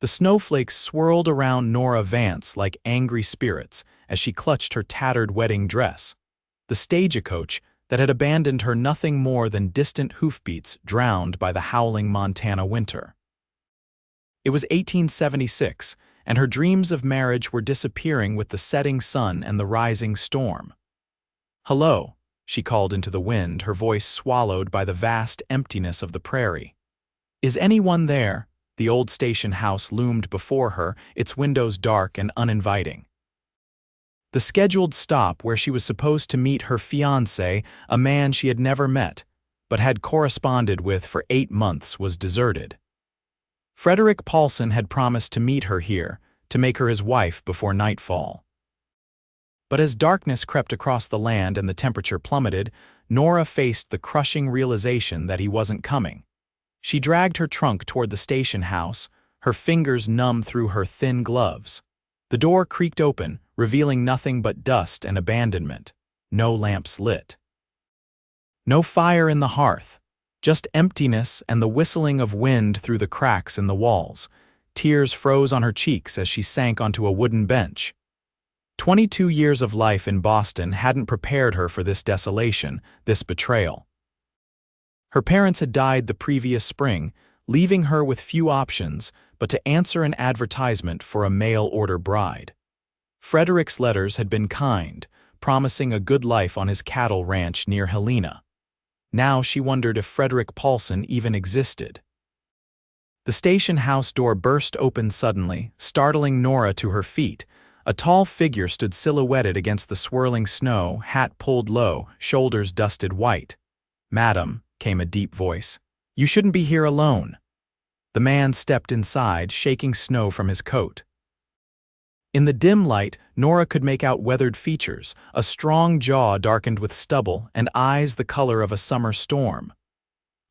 The snowflakes swirled around Nora Vance like angry spirits as she clutched her tattered wedding dress. The stagecoach that had abandoned her nothing more than distant hoofbeats drowned by the howling Montana winter. It was 1876, and her dreams of marriage were disappearing with the setting sun and the rising storm. "Hello," she called into the wind, her voice swallowed by the vast emptiness of the prairie. "Is anyone there?" The old station house loomed before her, its windows dark and uninviting. The scheduled stop where she was supposed to meet her fiancé, a man she had never met, but had corresponded with for 8 months, was deserted. Frederick Paulson had promised to meet her here, to make her his wife before nightfall. But as darkness crept across the land and the temperature plummeted, Nora faced the crushing realization that he wasn't coming. She dragged her trunk toward the station house, her fingers numb through her thin gloves. The door creaked open, revealing nothing but dust and abandonment. No lamps lit. No fire in the hearth, just emptiness and the whistling of wind through the cracks in the walls. Tears froze on her cheeks as she sank onto a wooden bench. 22 years of life in Boston hadn't prepared her for this desolation, this betrayal. Her parents had died the previous spring, leaving her with few options but to answer an advertisement for a mail-order bride. Frederick's letters had been kind, promising a good life on his cattle ranch near Helena. Now she wondered if Frederick Paulson even existed. The station house door burst open suddenly, startling Nora to her feet. A tall figure stood silhouetted against the swirling snow, hat pulled low, shoulders dusted white. "Madam," came a deep voice, "you shouldn't be here alone." The man stepped inside, shaking snow from his coat. In the dim light, Nora could make out weathered features, a strong jaw darkened with stubble, and eyes the color of a summer storm.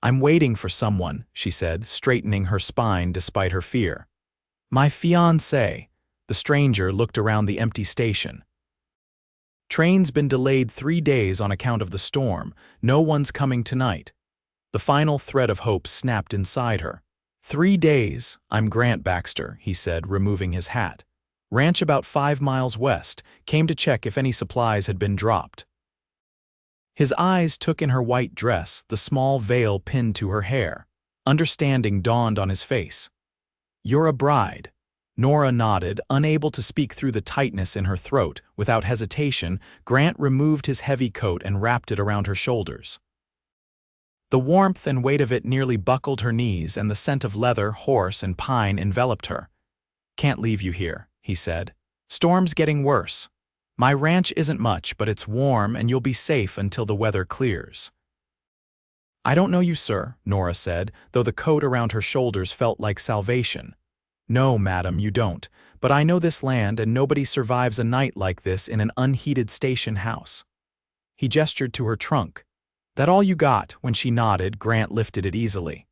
"I'm waiting for someone," she said, straightening her spine despite her fear. "My fiancé." The stranger looked around the empty station. "Train's been delayed 3 days on account of the storm. No one's coming tonight." The final thread of hope snapped inside her. 3 days. "I'm Grant Baxter," he said, removing his hat. "Ranch about 5 miles west. Came to check if any supplies had been dropped." His eyes took in her white dress, the small veil pinned to her hair. Understanding dawned on his face. "You're a bride." Nora nodded, unable to speak through the tightness in her throat. Without hesitation, Grant removed his heavy coat and wrapped it around her shoulders. The warmth and weight of it nearly buckled her knees, and the scent of leather, horse, and pine enveloped her. "Can't leave you here," he said. "Storm's getting worse. My ranch isn't much, but it's warm and you'll be safe until the weather clears." "I don't know you, sir," Nora said, though the coat around her shoulders felt like salvation. "No, madam, you don't, but I know this land and nobody survives a night like this in an unheated station house." He gestured to her trunk. "That all you got?" When she nodded, Grant lifted it easily.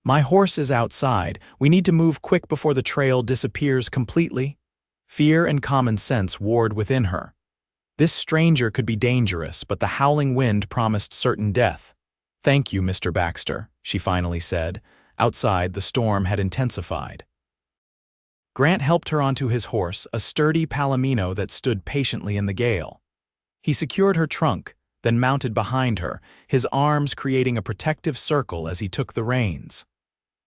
"My horse is outside. We need to move quick before the trail disappears completely." Fear and common sense warred within her. This stranger could be dangerous, but the howling wind promised certain death. "Thank you, Mr. Baxter," she finally said. Outside, the storm had intensified. Grant helped her onto his horse, a sturdy palomino that stood patiently in the gale. He secured her trunk, then mounted behind her, his arms creating a protective circle as he took the reins.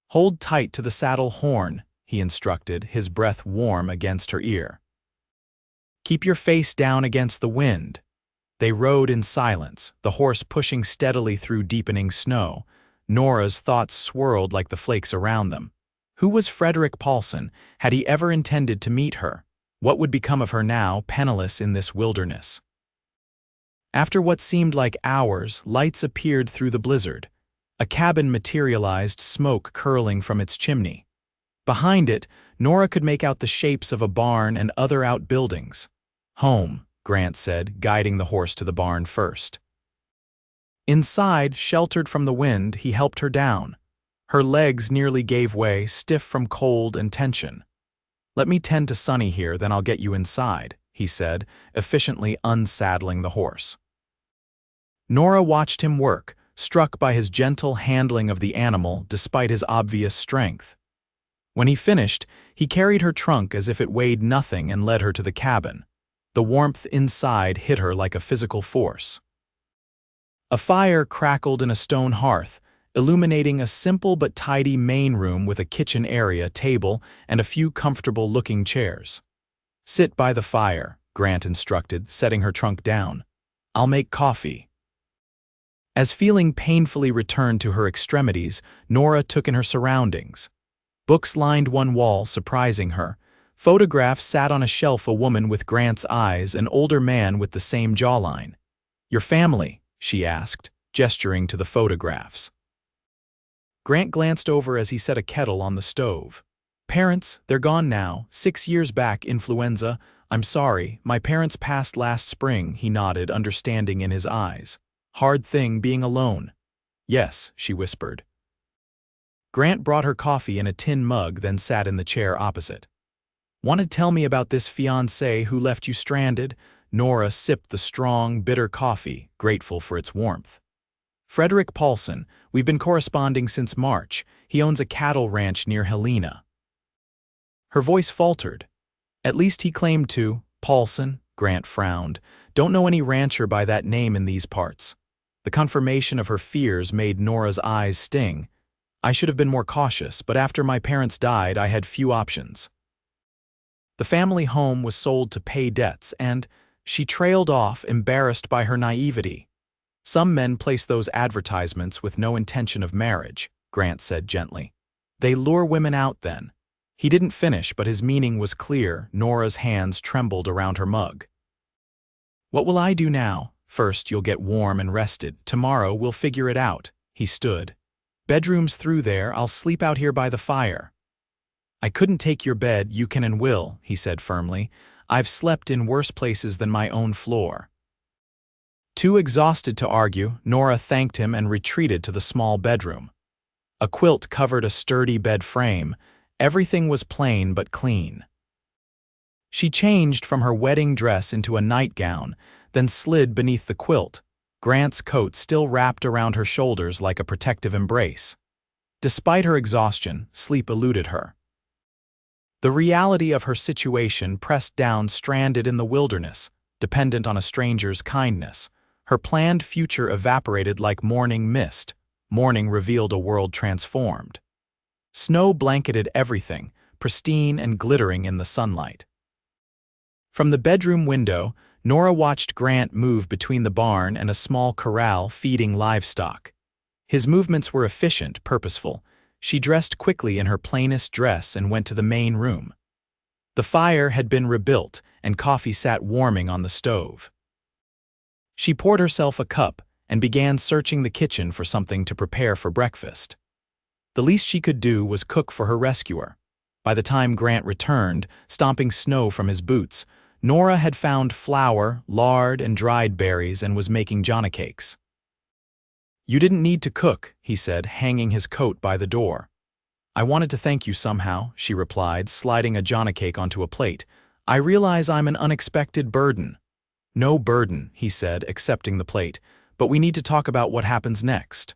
"Hold tight to the saddle horn," he instructed, his breath warm against her ear. "Keep your face down against the wind." They rode in silence, the horse pushing steadily through deepening snow. Nora's thoughts swirled like the flakes around them. Who was Frederick Paulson? Had he ever intended to meet her? What would become of her now, penniless in this wilderness? After what seemed like hours, lights appeared through the blizzard. A cabin materialized, smoke curling from its chimney. Behind it, Nora could make out the shapes of a barn and other outbuildings. "Home," Grant said, guiding the horse to the barn first. Inside, sheltered from the wind, he helped her down. Her legs nearly gave way, stiff from cold and tension. "Let me tend to Sonny here, then I'll get you inside," he said, efficiently unsaddling the horse. Nora watched him work, struck by his gentle handling of the animal despite his obvious strength. When he finished, he carried her trunk as if it weighed nothing and led her to the cabin. The warmth inside hit her like a physical force. A fire crackled in a stone hearth, illuminating a simple but tidy main room with a kitchen area, table, and a few comfortable-looking chairs. "Sit by the fire," Grant instructed, setting her trunk down. "I'll make coffee." As feeling painfully returned to her extremities, Nora took in her surroundings. Books lined one wall, surprising her. Photographs sat on a shelf, a woman with Grant's eyes, an older man with the same jawline. "Your family?" she asked, gesturing to the photographs. Grant glanced over as he set a kettle on the stove. "Parents, they're gone now. 6 years back, influenza. I'm sorry, my parents passed last spring," he nodded, understanding in his eyes. "Hard thing being alone." "Yes," she whispered. Grant brought her coffee in a tin mug, then sat in the chair opposite. "Want to tell me about this fiancé who left you stranded?" Nora sipped the strong, bitter coffee, grateful for its warmth. "Frederick Paulson. We've been corresponding since March. He owns a cattle ranch near Helena." Her voice faltered. "At least he claimed to." "Paulson?" Grant frowned. "Don't know any rancher by that name in these parts." The confirmation of her fears made Nora's eyes sting. "I should have been more cautious, but after my parents died, I had few options." The family home was sold to pay debts, and she trailed off, embarrassed by her naivety. "Some men place those advertisements with no intention of marriage," Grant said gently. "They lure women out then." He didn't finish, but his meaning was clear. Nora's hands trembled around her mug. "What will I do now?" "First, you'll get warm and rested. Tomorrow, we'll figure it out." He stood. "Bedroom's through there. I'll sleep out here by the fire." "I couldn't take your bed, you can and will," he said firmly. "I've slept in worse places than my own floor." Too exhausted to argue, Nora thanked him and retreated to the small bedroom. A quilt covered a sturdy bed frame. Everything was plain but clean. She changed from her wedding dress into a nightgown, then slid beneath the quilt, Grant's coat still wrapped around her shoulders like a protective embrace. Despite her exhaustion, sleep eluded her. The reality of her situation pressed down, stranded in the wilderness, dependent on a stranger's kindness. Her planned future evaporated like morning mist. Morning revealed a world transformed. Snow blanketed everything, pristine and glittering in the sunlight. From the bedroom window, Nora watched Grant move between the barn and a small corral feeding livestock. His movements were efficient, purposeful. She dressed quickly in her plainest dress and went to the main room. The fire had been rebuilt, and coffee sat warming on the stove. She poured herself a cup and began searching the kitchen for something to prepare for breakfast. The least she could do was cook for her rescuer. By the time Grant returned, stomping snow from his boots, Nora had found flour, lard, and dried berries and was making johnny cakes. "You didn't need to cook," he said, hanging his coat by the door. "I wanted to thank you somehow," she replied, sliding a johnny cake onto a plate. "I realize I'm an unexpected burden." "No burden," he said, accepting the plate, "but we need to talk about what happens next."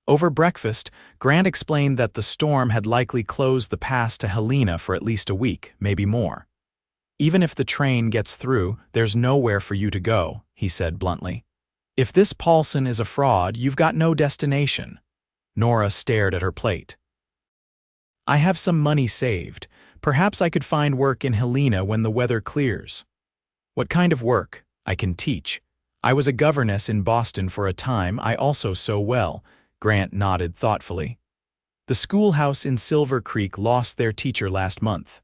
Over breakfast, Grant explained that the storm had likely closed the pass to Helena for at least a week, maybe more. "Even if the train gets through, there's nowhere for you to go," he said bluntly. "If this Paulson is a fraud, you've got no destination." Nora stared at her plate. "I have some money saved. Perhaps I could find work in Helena when the weather clears." "What kind of work?" "I can teach. I was a governess in Boston for a time. I also sew well." Grant nodded thoughtfully. "The schoolhouse in Silver Creek lost their teacher last month."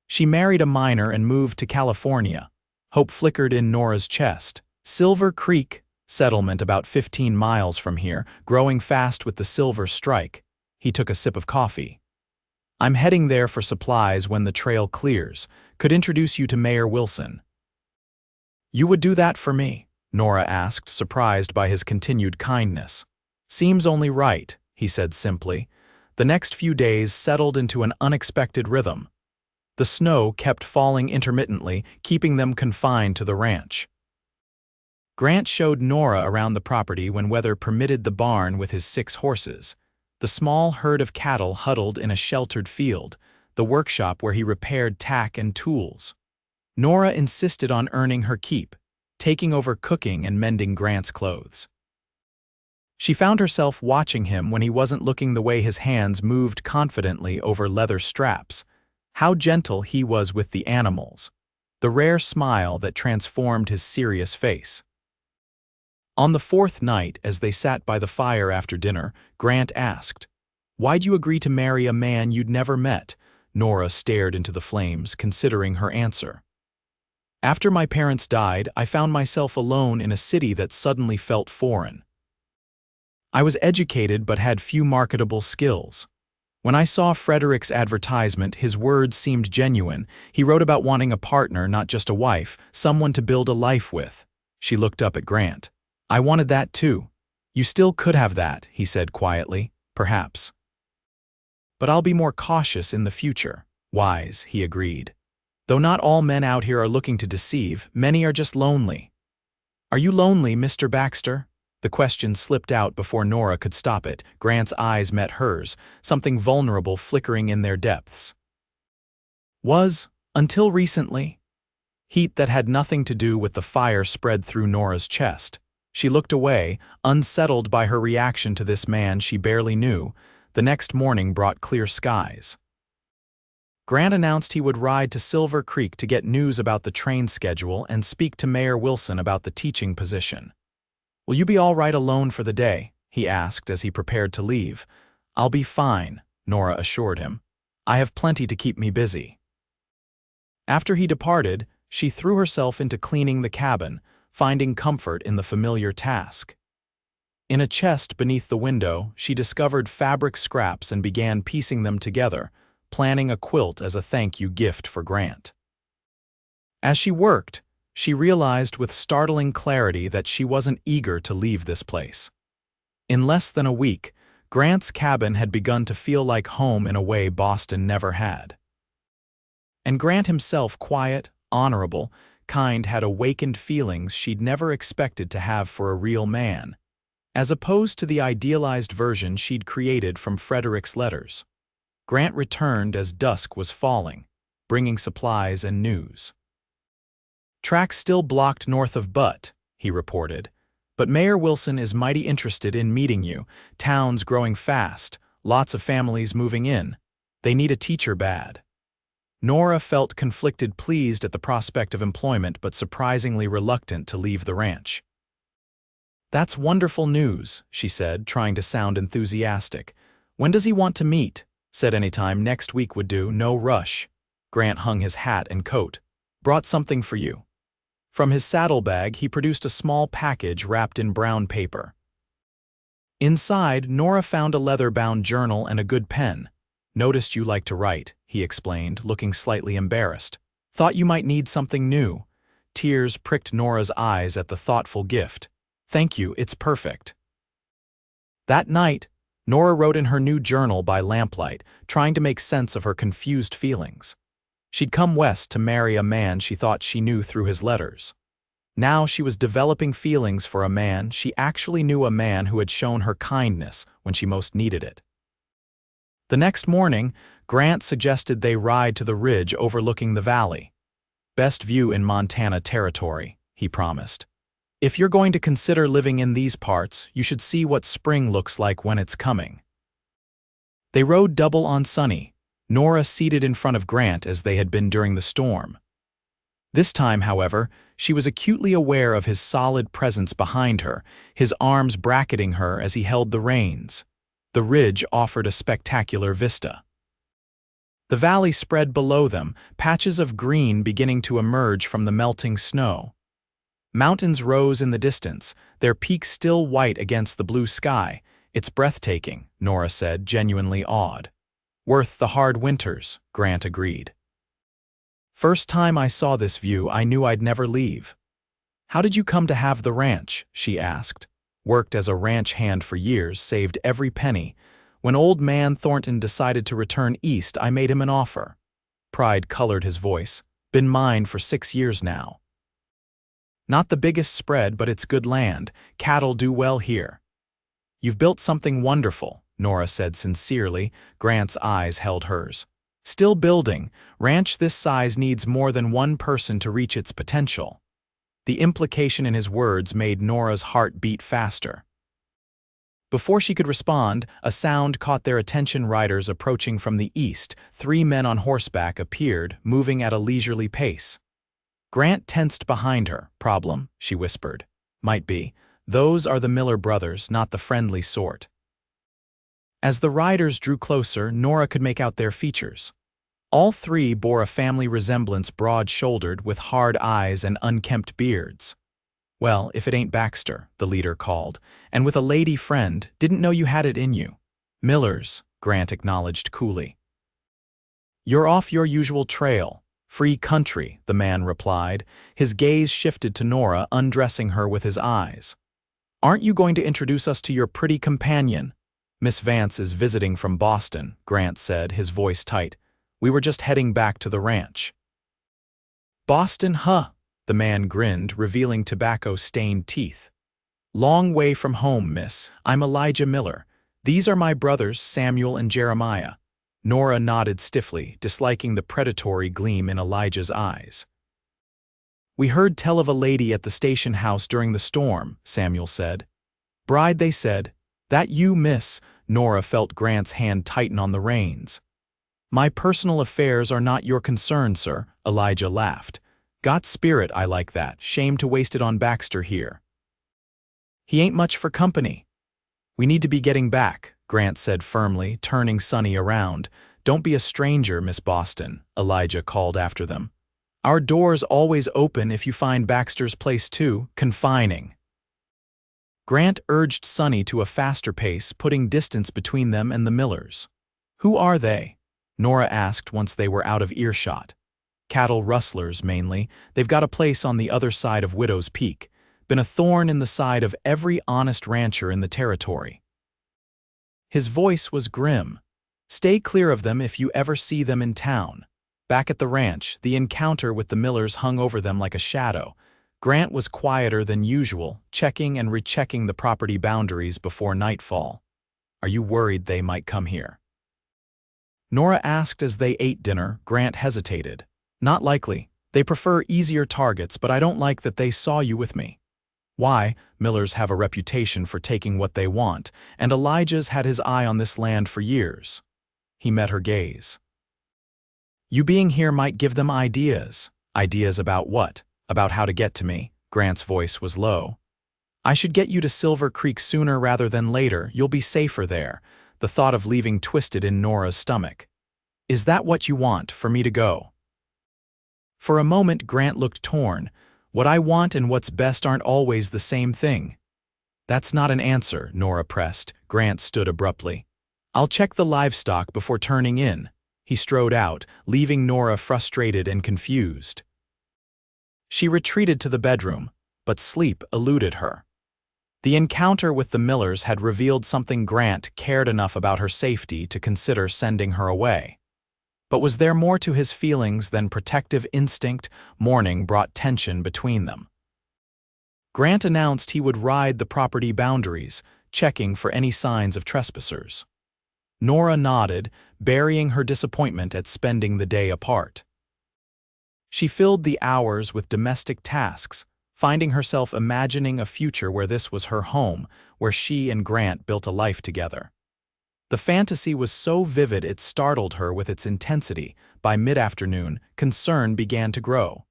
She married a miner and moved to California. Hope flickered in Nora's chest. Silver Creek, settlement about 15 miles from here, growing fast with the silver strike. He took a sip of coffee. "I'm heading there for supplies when the trail clears. Could introduce you to Mayor Wilson." "You would do that for me?" Nora asked, surprised by his continued kindness. "Seems only right," he said simply. The next few days settled into an unexpected rhythm. The snow kept falling intermittently, keeping them confined to the ranch. Grant showed Nora around the property when weather permitted, the barn with his 6 horses. the small herd of cattle huddled in a sheltered field, the workshop where he repaired tack and tools. Nora insisted on earning her keep, taking over cooking and mending Grant's clothes. She found herself watching him when he wasn't looking, the way his hands moved confidently over leather straps, how gentle he was with the animals, the rare smile that transformed his serious face. On the fourth night, as they sat by the fire after dinner, Grant asked, "Why'd you agree to marry a man you'd never met?" Nora stared into the flames, considering her answer. "After my parents died, I found myself alone in a city that suddenly felt foreign. I was educated but had few marketable skills. When I saw Frederick's advertisement, his words seemed genuine. He wrote about wanting a partner, not just a wife, someone to build a life with." She looked up at Grant. "I wanted that too." "You still could have that," he said quietly, "perhaps. But I'll be more cautious in the future." "Wise," he agreed. "Though not all men out here are looking to deceive, many are just lonely." "Are you lonely, Mr. Baxter?" The question slipped out before Nora could stop it. Grant's eyes met hers, something vulnerable flickering in their depths. "Was, until recently." Heat that had nothing to do with the fire spread through Nora's chest. She looked away, unsettled by her reaction to this man she barely knew. The next morning brought clear skies. Grant announced he would ride to Silver Creek to get news about the train schedule and speak to Mayor Wilson about the teaching position. "Will you be all right alone for the day?" he asked as he prepared to leave. "I'll be fine," Nora assured him. "I have plenty to keep me busy." After he departed, she threw herself into cleaning the cabin, finding comfort in the familiar task. In a chest beneath the window, she discovered fabric scraps and began piecing them together, planning a quilt as a thank-you gift for Grant. As she worked, she realized with startling clarity that she wasn't eager to leave this place. In less than a week, Grant's cabin had begun to feel like home in a way Boston never had. And Grant himself, quiet, honorable, kind, had awakened feelings she'd never expected to have for a real man, as opposed to the idealized version she'd created from Frederick's letters. Grant returned as dusk was falling, bringing supplies and news. "Tracks still blocked north of Butte," he reported, "but Mayor Wilson is mighty interested in meeting you. Town's growing fast, lots of families moving in. They need a teacher bad." Nora felt conflicted, pleased at the prospect of employment but surprisingly reluctant to leave the ranch. "That's wonderful news," she said, trying to sound enthusiastic. "When does he want to meet?" "Said anytime next week would do, no rush." Grant hung his hat and coat. "Brought something for you." From his saddlebag, he produced a small package wrapped in brown paper. Inside, Nora found a leather-bound journal and a good pen. "Noticed you like to write," he explained, looking slightly embarrassed. "Thought you might need something new." Tears pricked Nora's eyes at the thoughtful gift. "Thank you, it's perfect." That night, Nora wrote in her new journal by lamplight, trying to make sense of her confused feelings. She'd come west to marry a man she thought she knew through his letters. Now she was developing feelings for a man she actually knew, a man who had shown her kindness when she most needed it. The next morning, Grant suggested they ride to the ridge overlooking the valley. "Best view in Montana territory," he promised. "If you're going to consider living in these parts, you should see what spring looks like when it's coming." They rode double on Sunny, Nora seated in front of Grant as they had been during the storm. This time, however, she was acutely aware of his solid presence behind her, his arms bracketing her as he held the reins. The ridge offered a spectacular vista. The valley spread below them, patches of green beginning to emerge from the melting snow. Mountains rose in the distance, their peaks still white against the blue sky. "It's breathtaking," Nora said, genuinely awed. "Worth the hard winters," Grant agreed. "First time I saw this view, I knew I'd never leave." "How did you come to have the ranch?" she asked. "Worked as a ranch hand for years, saved every penny. When old man Thornton decided to return east, I made him an offer." Pride colored his voice. "Been mine for 6 years now. Not the biggest spread, but it's good land. Cattle do well here." "You've built something wonderful," Nora said sincerely. Grant's eyes held hers. Still building. Ranch this size needs more than one person to reach its potential. The implication in his words made Nora's heart beat faster. Before she could respond, a sound caught their attention. Riders approaching from the east. 3 men on horseback appeared, moving at a leisurely pace. Grant tensed behind her. Problem, she whispered. Might be. Those are the Miller brothers, not the friendly sort. As the riders drew closer, Nora could make out their features. All 3 bore a family resemblance, broad-shouldered, with hard eyes and unkempt beards. Well, if it ain't Baxter, the leader called, and with a lady friend, didn't know you had it in you. Millers, Grant acknowledged coolly. You're off your usual trail. Free country, the man replied. His gaze shifted to Nora, undressing her with his eyes. Aren't you going to introduce us to your pretty companion? Miss Vance is visiting from Boston, Grant said, his voice tight. We were just heading back to the ranch. Boston, huh? The man grinned, revealing tobacco-stained teeth. Long way from home, miss. I'm Elijah Miller. These are my brothers, Samuel and Jeremiah. Nora nodded stiffly, disliking the predatory gleam in Elijah's eyes. We heard tell of a lady at the station house during the storm, Samuel said. Bride, they said. That you, miss? Nora felt Grant's hand tighten on the reins. My personal affairs are not your concern, sir, Elijah laughed. Got spirit, I like that. Shame to waste it on Baxter here. He ain't much for company. We need to be getting back, Grant said firmly, turning Sonny around. Don't be a stranger, Miss Boston, Elijah called after them. Our door's always open if you find Baxter's place too confining. Grant urged Sonny to a faster pace, putting distance between them and the Millers. Who are they? Nora asked once they were out of earshot. Cattle rustlers, mainly. They've got a place on the other side of Widow's Peak. Been a thorn in the side of every honest rancher in the territory. His voice was grim. Stay clear of them if you ever see them in town. Back at the ranch, the encounter with the Millers hung over them like a shadow. Grant was quieter than usual, checking and rechecking the property boundaries before nightfall. Are you worried they might come here? Nora asked as they ate dinner. Grant hesitated. Not likely. They prefer easier targets, but I don't like that they saw you with me. Why? Millers have a reputation for taking what they want, and Elijah's had his eye on this land for years. He met her gaze. You being here might give them ideas. Ideas about what? About how to get to me. Grant's voice was low. I should get you to Silver Creek sooner rather than later. You'll be safer there. The thought of leaving twisted in Nora's stomach. Is that what you want, for me to go? For a moment, Grant looked torn. What I want and what's best aren't always the same thing. That's not an answer, Nora pressed. Grant stood abruptly. I'll check the livestock before turning in. He strode out, leaving Nora frustrated and confused. She retreated to the bedroom, but sleep eluded her. The encounter with the Millers had revealed something. Grant cared enough about her safety to consider sending her away. But was there more to his feelings than protective instinct? Morning brought tension between them. Grant announced he would ride the property boundaries, checking for any signs of trespassers. Nora nodded, burying her disappointment at spending the day apart. She filled the hours with domestic tasks, finding herself imagining a future where this was her home, where she and Grant built a life together. The fantasy was so vivid it startled her with its intensity. By mid-afternoon, concern began to grow.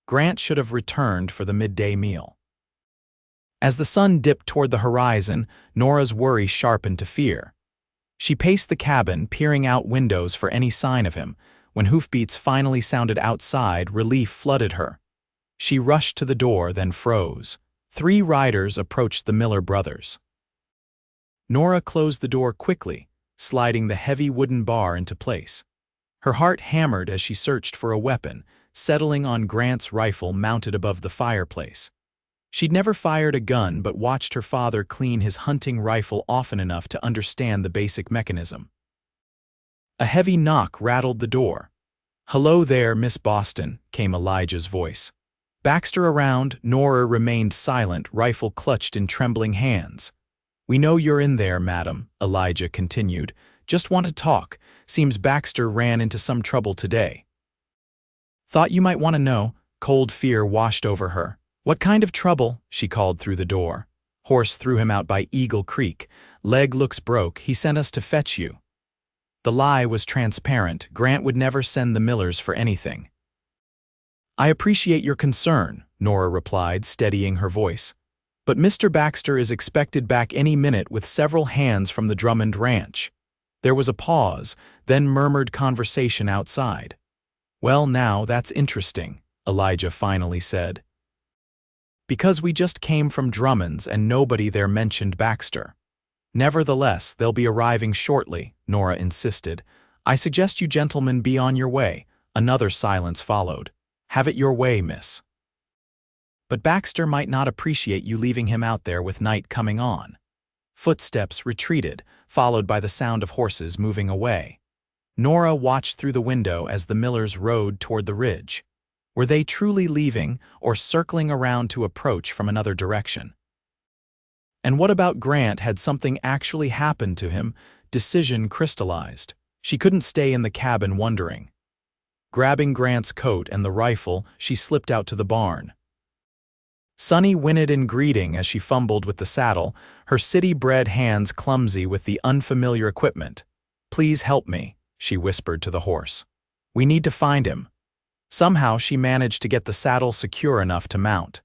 Grant should have returned for the midday meal. As the sun dipped toward the horizon, Nora's worry sharpened to fear. She paced the cabin, peering out windows for any sign of him. When hoofbeats finally sounded outside, relief flooded her. She rushed to the door, then froze. 3 riders approached the Miller brothers. Nora closed the door quickly, sliding the heavy wooden bar into place. Her heart hammered as she searched for a weapon, settling on Grant's rifle mounted above the fireplace. She'd never fired a gun but watched her father clean his hunting rifle often enough to understand the basic mechanism. A heavy knock rattled the door. "Hello there, Miss Boston," came Elijah's voice. Baxter around, Nora remained silent, rifle clutched in trembling hands. "We know you're in there, madam," Elijah continued. "Just want to talk. Seems Baxter ran into some trouble today." "Thought you might want to know." Cold fear washed over her. "What kind of trouble?" she called through the door. "Horse threw him out by Eagle Creek. Leg looks broke. He sent us to fetch you." The lie was transparent. Grant would never send the Millers for anything. "I appreciate your concern," Nora replied, steadying her voice. "But Mr. Baxter is expected back any minute with several hands from the Drummond Ranch." There was a pause, then murmured conversation outside. "Well, now, that's interesting," Elijah finally said. "Because we just came from Drummond's and nobody there mentioned Baxter." "Nevertheless, they'll be arriving shortly," Nora insisted. "I suggest you gentlemen be on your way." Another silence followed. "Have it your way, miss." "But Baxter might not appreciate you leaving him out there with night coming on." Footsteps retreated, followed by the sound of horses moving away. Nora watched through the window as the Millers rode toward the ridge. Were they truly leaving or circling around to approach from another direction? And what about Grant? Had something actually happened to him? Decision crystallized. She couldn't stay in the cabin wondering. Grabbing Grant's coat and the rifle, she slipped out to the barn. Sunny whinnied in greeting as she fumbled with the saddle, her city-bred hands clumsy with the unfamiliar equipment. "Please help me," she whispered to the horse. "We need to find him." Somehow she managed to get the saddle secure enough to mount.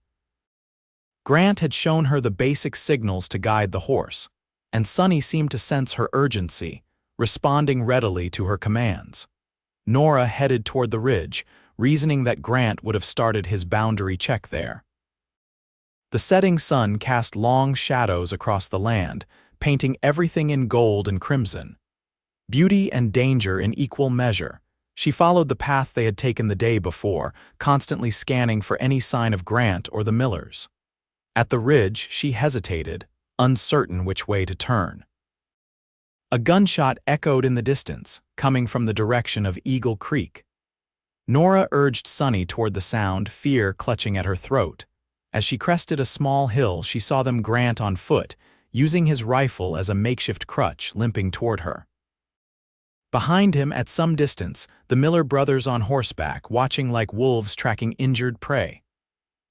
Grant had shown her the basic signals to guide the horse, and Sunny seemed to sense her urgency, responding readily to her commands. Nora headed toward the ridge, reasoning that Grant would have started his boundary check there. The setting sun cast long shadows across the land, painting everything in gold and crimson. Beauty and danger in equal measure. She followed the path they had taken the day before, constantly scanning for any sign of Grant or the Millers. At the ridge, she hesitated, uncertain which way to turn. A gunshot echoed in the distance, coming from the direction of Eagle Creek. Nora urged Sunny toward the sound, fear clutching at her throat. As she crested a small hill, she saw them Grant on foot, using his rifle as a makeshift crutch, limping toward her. Behind him, at some distance, the Miller brothers on horseback, watching like wolves tracking injured prey.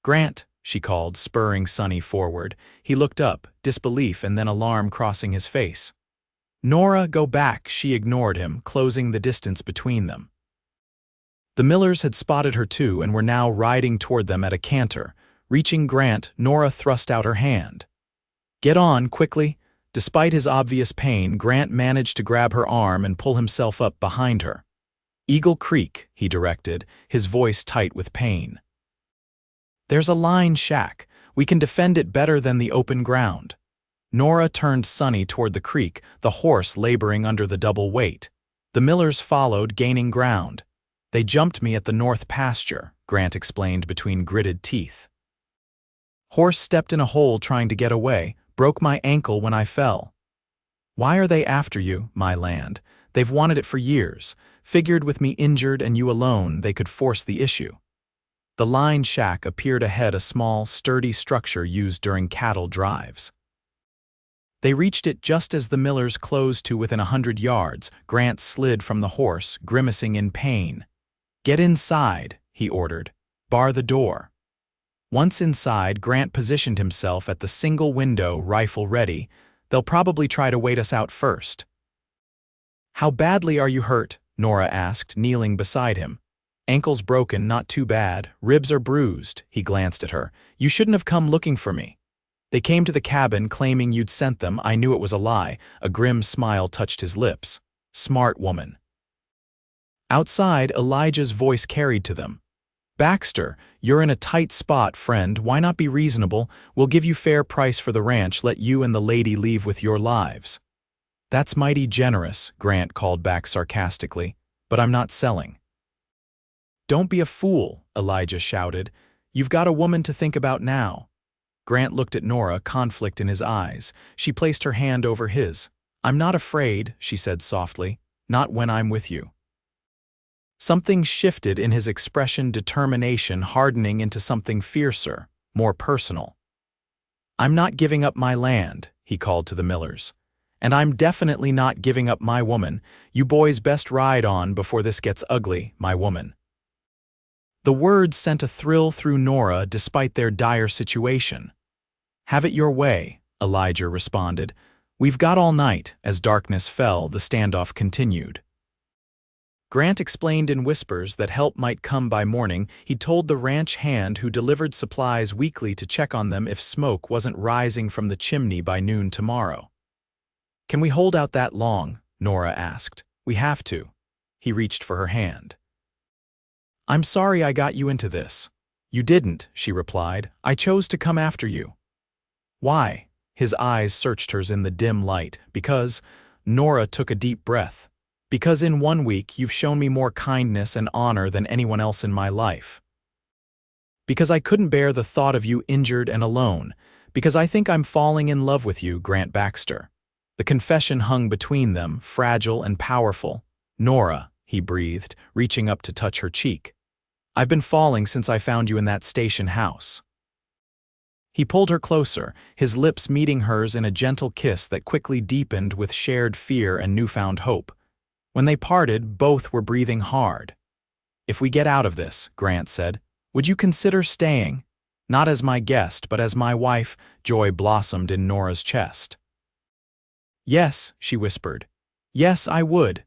"Grant," she called, spurring Sunny forward. He looked up, disbelief and then alarm crossing his face. "Nora, go back," she ignored him, closing the distance between them. The Millers had spotted her too and were now riding toward them at a canter. Reaching Grant, Nora thrust out her hand. "Get on, quickly." Despite his obvious pain, Grant managed to grab her arm and pull himself up behind her. "Eagle Creek," he directed, his voice tight with pain. "There's a line shack. We can defend it better than the open ground." Nora turned Sunny toward the creek, the horse laboring under the double weight. The Millers followed, gaining ground. "They jumped me at the north pasture," Grant explained between gritted teeth. "Horse stepped in a hole trying to get away, broke my ankle when I fell." "Why are they after you, my land? They've wanted it for years. Figured with me injured and you alone, they could force the issue." The line shack appeared ahead, a small, sturdy structure used during cattle drives. They reached it just as the Millers closed to within 100 yards. Grant slid from the horse, grimacing in pain. "Get inside," he ordered. "Bar the door." Once inside, Grant positioned himself at the single window, rifle ready. "They'll probably try to wait us out first." "How badly are you hurt?" Nora asked, kneeling beside him. "Ankles broken, not too bad. Ribs are bruised," he glanced at her. "You shouldn't have come looking for me." "They came to the cabin claiming you'd sent them. I knew it was a lie." A grim smile touched his lips. "Smart woman." Outside, Elijah's voice carried to them. "Baxter, you're in a tight spot, friend. Why not be reasonable? We'll give you fair price for the ranch, let you and the lady leave with your lives." "That's mighty generous," Grant called back sarcastically, "but I'm not selling." "Don't be a fool," Elijah shouted. "You've got a woman to think about now." Grant looked at Nora, conflict in his eyes. She placed her hand over his. "I'm not afraid," she said softly. "Not when I'm with you." Something shifted in his expression, determination hardening into something fiercer, more personal. "I'm not giving up my land," he called to the Millers. "And I'm definitely not giving up my woman. You boys best ride on before this gets ugly, my woman." The words sent a thrill through Nora despite their dire situation. "Have it your way," Elijah responded. "We've got all night." As darkness fell, the standoff continued. Grant explained in whispers that help might come by morning. He told the ranch hand who delivered supplies weekly to check on them if smoke wasn't rising from the chimney by noon tomorrow. "Can we hold out that long?" Nora asked. "We have to." He reached for her hand. "I'm sorry I got you into this." "You didn't," she replied. "I chose to come after you." "Why?" His eyes searched hers in the dim light. "Because," Nora took a deep breath, "because in 1 week you've shown me more kindness and honor than anyone else in my life. Because I couldn't bear the thought of you injured and alone. Because I think I'm falling in love with you, Grant Baxter." The confession hung between them, fragile and powerful. "Nora," he breathed, reaching up to touch her cheek. "I've been falling since I found you in that station house." He pulled her closer, his lips meeting hers in a gentle kiss that quickly deepened with shared fear and newfound hope. When they parted, both were breathing hard. "If we get out of this," Grant said, "would you consider staying? Not as my guest, but as my wife." Joy blossomed in Nora's chest. "Yes," she whispered. "Yes, I would."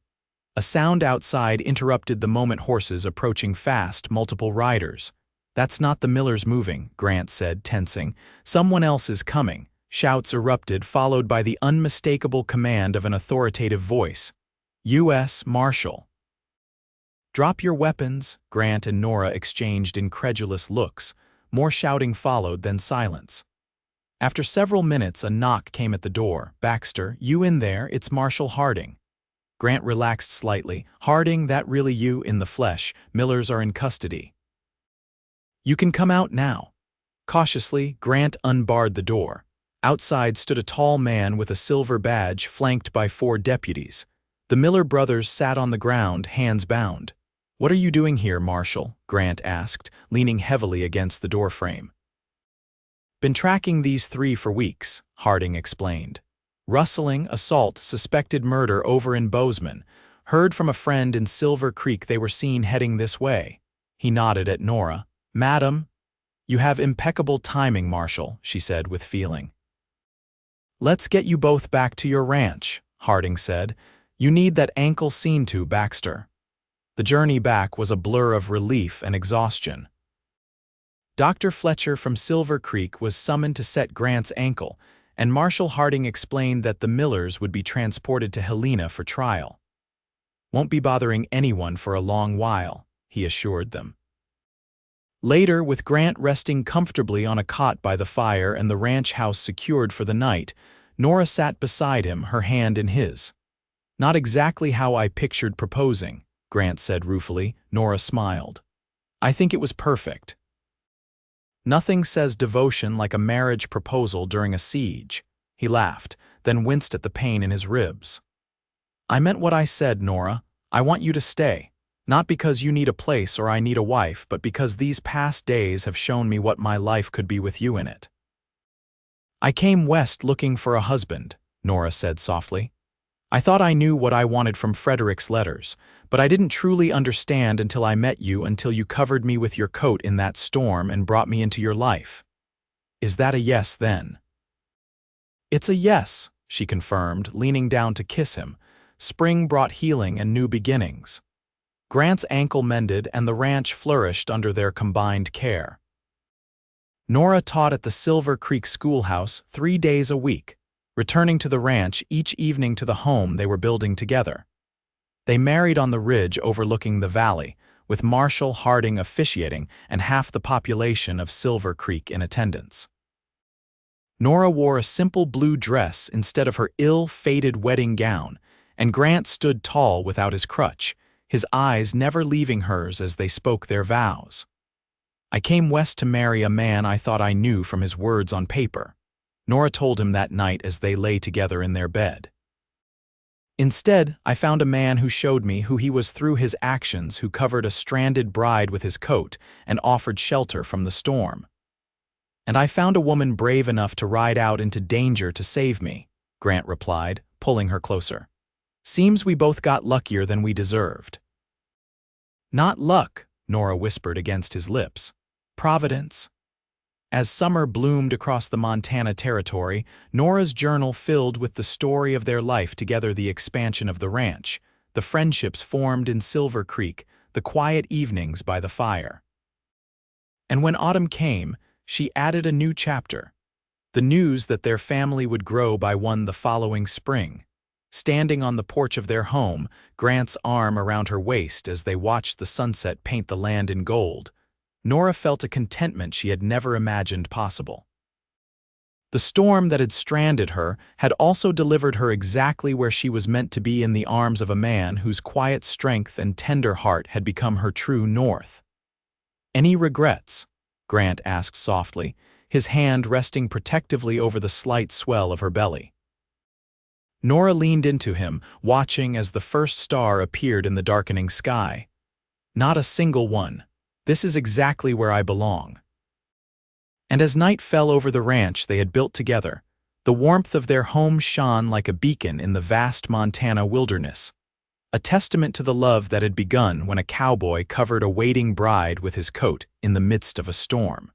A sound outside interrupted the moment. Horses approaching fast, multiple riders. "That's not the Millers moving," Grant said, tensing. "Someone else is coming." Shouts erupted, followed by the unmistakable command of an authoritative voice. "U.S. Marshal." "Drop your weapons." Grant and Nora exchanged incredulous looks. More shouting followed, then silence. After several minutes, a knock came at the door. "Baxter, you in there? It's Marshal Harding." Grant relaxed slightly. "Harding, that really you in the flesh? Millers are in custody." "You can come out now." Cautiously, Grant unbarred the door. Outside stood a tall man with a silver badge, flanked by 4 deputies. The Miller brothers sat on the ground, hands bound. "What are you doing here, Marshal?" Grant asked, leaning heavily against the doorframe. "Been tracking these 3 for weeks," Harding explained. "Rustling, assault, suspected murder over in Bozeman. Heard from a friend in Silver Creek they were seen heading this way." He nodded at Nora. "Madam, you have impeccable timing, Marshal," she said with feeling. "Let's get you both back to your ranch," Harding said. "You need that ankle seen to, Baxter." The journey back was a blur of relief and exhaustion. Dr. Fletcher from Silver Creek was summoned to set Grant's ankle, and Marshal Harding explained that the Millers would be transported to Helena for trial. "Won't be bothering anyone for a long while," he assured them. Later, with Grant resting comfortably on a cot by the fire and the ranch house secured for the night, Nora sat beside him, her hand in his. "Not exactly how I pictured proposing," Grant said ruefully. Nora smiled. "I think it was perfect." "Nothing says devotion like a marriage proposal during a siege." He laughed, then winced at the pain in his ribs. "I meant what I said, Nora. I want you to stay. Not because you need a place or I need a wife, but because these past days have shown me what my life could be with you in it." "I came west looking for a husband," Nora said softly. "I thought I knew what I wanted from Frederick's letters, but I didn't truly understand until I met you, until you covered me with your coat in that storm and brought me into your life. Is that a yes, then?" "It's a yes," she confirmed, leaning down to kiss him. Spring brought healing and new beginnings. Grant's ankle mended and the ranch flourished under their combined care. Nora taught at the Silver Creek schoolhouse 3 days a week, returning to the ranch each evening to the home they were building together. They married on the ridge overlooking the valley, with Marshal Harding officiating and half the population of Silver Creek in attendance. Nora wore a simple blue dress instead of her ill-fated wedding gown, and Grant stood tall without his crutch, his eyes never leaving hers as they spoke their vows. "I came west to marry a man I thought I knew from his words on paper," Nora told him that night as they lay together in their bed. "Instead, I found a man who showed me who he was through his actions, who covered a stranded bride with his coat and offered shelter from the storm." "And I found a woman brave enough to ride out into danger to save me," Grant replied, pulling her closer. "Seems we both got luckier than we deserved." "Not luck," Nora whispered against his lips. "Providence." As summer bloomed across the Montana territory, Nora's journal filled with the story of their life together, the expansion of the ranch, the friendships formed in Silver Creek, the quiet evenings by the fire. And when autumn came, she added a new chapter, the news that their family would grow by one the following spring. Standing on the porch of their home, Grant's arm around her waist as they watched the sunset paint the land in gold, Nora felt a contentment she had never imagined possible. The storm that had stranded her had also delivered her exactly where she was meant to be, in the arms of a man whose quiet strength and tender heart had become her true north. "Any regrets?" Grant asked softly, his hand resting protectively over the slight swell of her belly. Nora leaned into him, watching as the first star appeared in the darkening sky. "Not a single one. This is exactly where I belong." And as night fell over the ranch they had built together, the warmth of their home shone like a beacon in the vast Montana wilderness, a testament to the love that had begun when a cowboy covered a waiting bride with his coat in the midst of a storm.